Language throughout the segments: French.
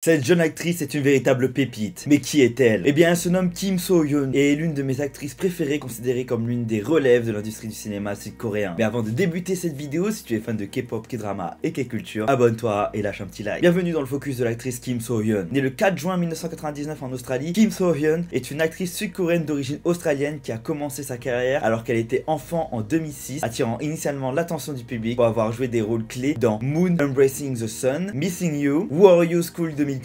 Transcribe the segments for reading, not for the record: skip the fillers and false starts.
Cette jeune actrice est une véritable pépite. Mais qui est-elle? Eh bien, elle se nomme Kim So-hyun et est l'une de mes actrices préférées, considérée comme l'une des relèves de l'industrie du cinéma sud-coréen. Mais avant de débuter cette vidéo, si tu es fan de K-pop, K-drama et K-culture, abonne-toi et lâche un petit like. Bienvenue dans le focus de l'actrice Kim So-hyun. Née le 4 juin 1999 en Australie, Kim So-hyun est une actrice sud-coréenne d'origine australienne qui a commencé sa carrière alors qu'elle était enfant en 2006, attirant initialement l'attention du public pour avoir joué des rôles clés dans Moon Embracing the Sun, Missing You, Who Are You School 2015,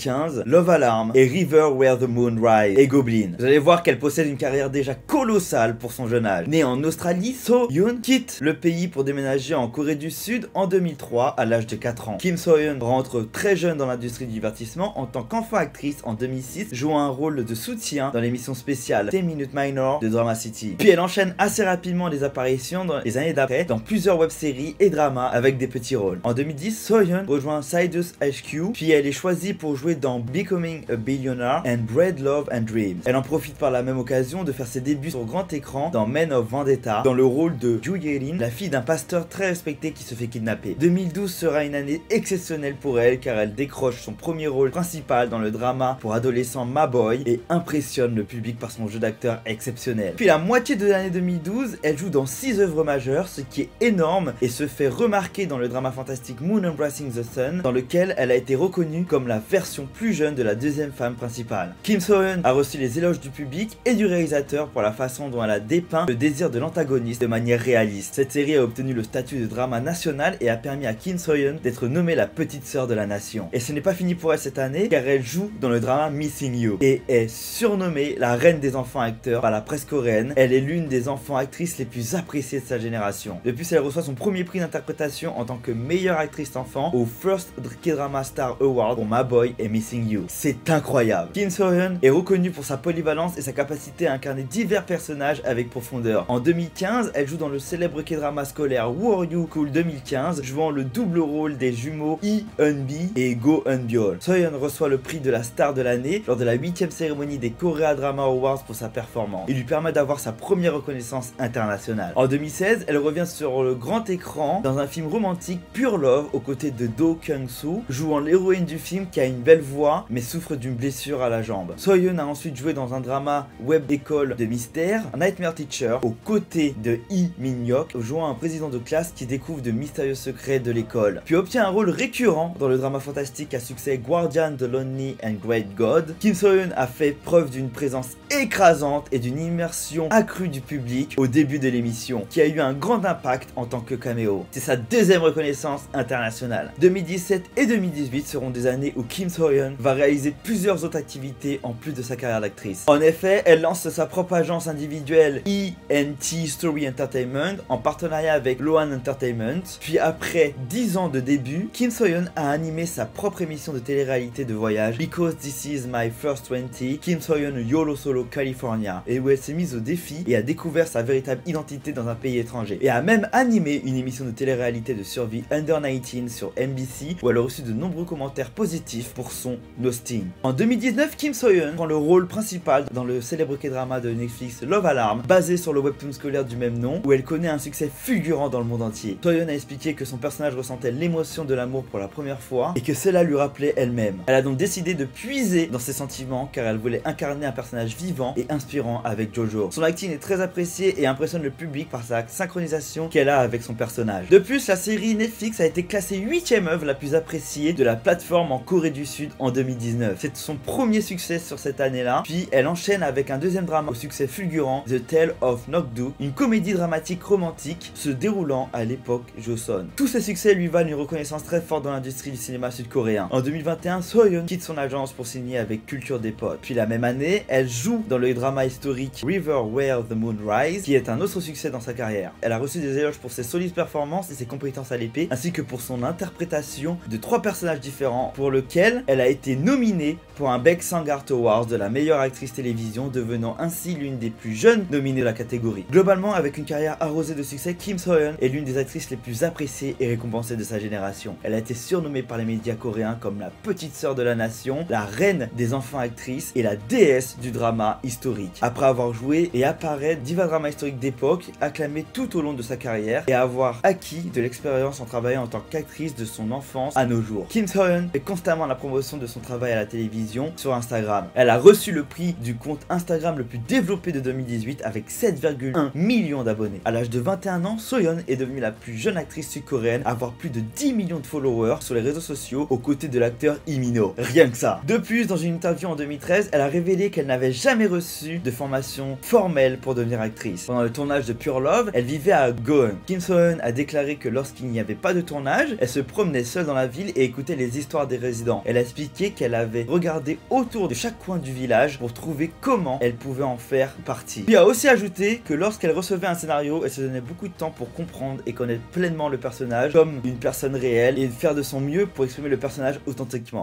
Love Alarm et River Where the Moon Rise et Goblin. Vous allez voir qu'elle possède une carrière déjà colossale pour son jeune âge. Née en Australie, So-hyun quitte le pays pour déménager en Corée du Sud en 2003 à l'âge de 4 ans. Kim So-hyun rentre très jeune dans l'industrie du divertissement en tant qu'enfant actrice en 2006, jouant un rôle de soutien dans l'émission spéciale 10 Minute Minor de Drama City. Puis elle enchaîne assez rapidement les apparitions dans les années d'après dans plusieurs web-séries et dramas avec des petits rôles. En 2010, So-hyun rejoint Sidus HQ, puis elle est choisie pour jouer dans Becoming a Billionaire and Bread, Love and Dreams. Elle en profite par la même occasion de faire ses débuts sur grand écran dans Men of Vendetta, dans le rôle de Joo Ye-rin, la fille d'un pasteur très respecté qui se fait kidnapper. 2012 sera une année exceptionnelle pour elle car elle décroche son premier rôle principal dans le drama pour adolescents Ma Boy et impressionne le public par son jeu d'acteur exceptionnel. Puis la moitié de l'année 2012, elle joue dans 6 œuvres majeures, ce qui est énorme, et se fait remarquer dans le drama fantastique Moon Embracing the Sun, dans lequel elle a été reconnue comme la version plus jeune de la deuxième femme principale. Kim So-hyun a reçu les éloges du public et du réalisateur pour la façon dont elle a dépeint le désir de l'antagoniste de manière réaliste. Cette série a obtenu le statut de drama national et a permis à Kim So-hyun d'être nommée la petite sœur de la nation. Et ce n'est pas fini pour elle cette année car elle joue dans le drama Missing You et est surnommée la reine des enfants acteurs par la presse coréenne. Elle est l'une des enfants actrices les plus appréciées de sa génération. Depuis, elle reçoit son premier prix d'interprétation en tant que meilleure actrice enfant au First K-Drama Star Award pour Ma Boy et Missing You. C'est incroyable. Kim So-hyun est reconnue pour sa polyvalence et sa capacité à incarner divers personnages avec profondeur. En 2015, elle joue dans le célèbre K-drama scolaire Who Are You Cool 2015, jouant le double rôle des jumeaux Lee Eun-bi et Go Eun-byul. So-hyun reçoit le prix de la star de l'année lors de la 8e cérémonie des Korea Drama Awards pour sa performance. Il lui permet d'avoir sa première reconnaissance internationale. En 2016, elle revient sur le grand écran dans un film romantique Pure Love aux côtés de Do Kyung-soo, jouant l'héroïne du film qui a une belle voix mais souffre d'une blessure à la jambe. So-hyun a ensuite joué dans un drama web école de mystère, Nightmare Teacher, aux côtés de Lee Min-hyuk, jouant un président de classe qui découvre de mystérieux secrets de l'école. Puis obtient un rôle récurrent dans le drama fantastique à succès Guardian the Lonely and Great God. Kim So-hyun a fait preuve d'une présence écrasante et d'une immersion accrue du public au début de l'émission, qui a eu un grand impact en tant que caméo. C'est sa deuxième reconnaissance internationale. 2017 et 2018 seront des années où Kim So-hyun va réaliser plusieurs autres activités en plus de sa carrière d'actrice. En effet, elle lance sa propre agence individuelle ENT Story Entertainment en partenariat avec Loan Entertainment. Puis après 10 ans de début, Kim So-hyun a animé sa propre émission de télé-réalité de voyage Because This Is My First 20, Kim So-hyun YOLO Solo California, et où elle s'est mise au défi et a découvert sa véritable identité dans un pays étranger. Et a même animé une émission de télé-réalité de survie Under 19 sur NBC où elle a reçu de nombreux commentaires positifs pour son hosting. En 2019, Kim So-hyun prend le rôle principal dans le célèbre K-drama de Netflix Love Alarm, basé sur le webtoon scolaire du même nom, où elle connaît un succès fulgurant dans le monde entier. So-hyun a expliqué que son personnage ressentait l'émotion de l'amour pour la première fois et que cela lui rappelait elle-même. Elle a donc décidé de puiser dans ses sentiments car elle voulait incarner un personnage vivant et inspirant avec Jojo. Son acting est très apprécié et impressionne le public par sa synchronisation qu'elle a avec son personnage. De plus, la série Netflix a été classée 8e œuvre la plus appréciée de la plateforme en Corée du Sud en 2019. C'est son premier succès sur cette année-là, puis elle enchaîne avec un deuxième drama au succès fulgurant, The Tale of Nokdu, une comédie dramatique romantique se déroulant à l'époque Joseon. Tous ces succès lui valent une reconnaissance très forte dans l'industrie du cinéma sud-coréen. En 2021, So-hyun quitte son agence pour signer avec Culture des Potes. Puis la même année, elle joue dans le drama historique River Where the Moon Rise, qui est un autre succès dans sa carrière. Elle a reçu des éloges pour ses solides performances et ses compétences à l'épée, ainsi que pour son interprétation de 3 personnages différents, pour lequel elle a été nominée pour un Baek Sang-art Award de la meilleure actrice télévision, devenant ainsi l'une des plus jeunes nominées de la catégorie. Globalement, avec une carrière arrosée de succès, Kim So-hyun est l'une des actrices les plus appréciées et récompensées de sa génération. Elle a été surnommée par les médias coréens comme la petite sœur de la nation, la reine des enfants actrices et la déesse du drama historique. Après avoir joué et apparaître divers dramas historiques d'époque, acclamé tout au long de sa carrière et avoir acquis de l'expérience en travaillant en tant qu'actrice de son enfance à nos jours. Kim So-hyun fait constamment la promotion de son travail à la télévision sur Instagram. Elle a reçu le prix du compte Instagram le plus développé de 2018 avec 7,1 millions d'abonnés. À l'âge de 21 ans, So-hyun est devenue la plus jeune actrice sud-coréenne à avoir plus de 10 millions de followers sur les réseaux sociaux aux côtés de l'acteur Lee Min-ho. Rien que ça. De plus, dans une interview en 2013, elle a révélé qu'elle n'avait jamais reçu de formation formelle pour devenir actrice. Pendant le tournage de Pure Love, elle vivait à Goeun. Kim So-hyun a déclaré que lorsqu'il n'y avait pas de tournage, elle se promenait seule dans la ville et écoutait les histoires des résidents. Elle a expliqué qu'elle avait regardé autour de chaque coin du village pour trouver comment elle pouvait en faire partie. Puis a aussi ajouté que lorsqu'elle recevait un scénario, elle se donnait beaucoup de temps pour comprendre et connaître pleinement le personnage comme une personne réelle et faire de son mieux pour exprimer le personnage authentiquement.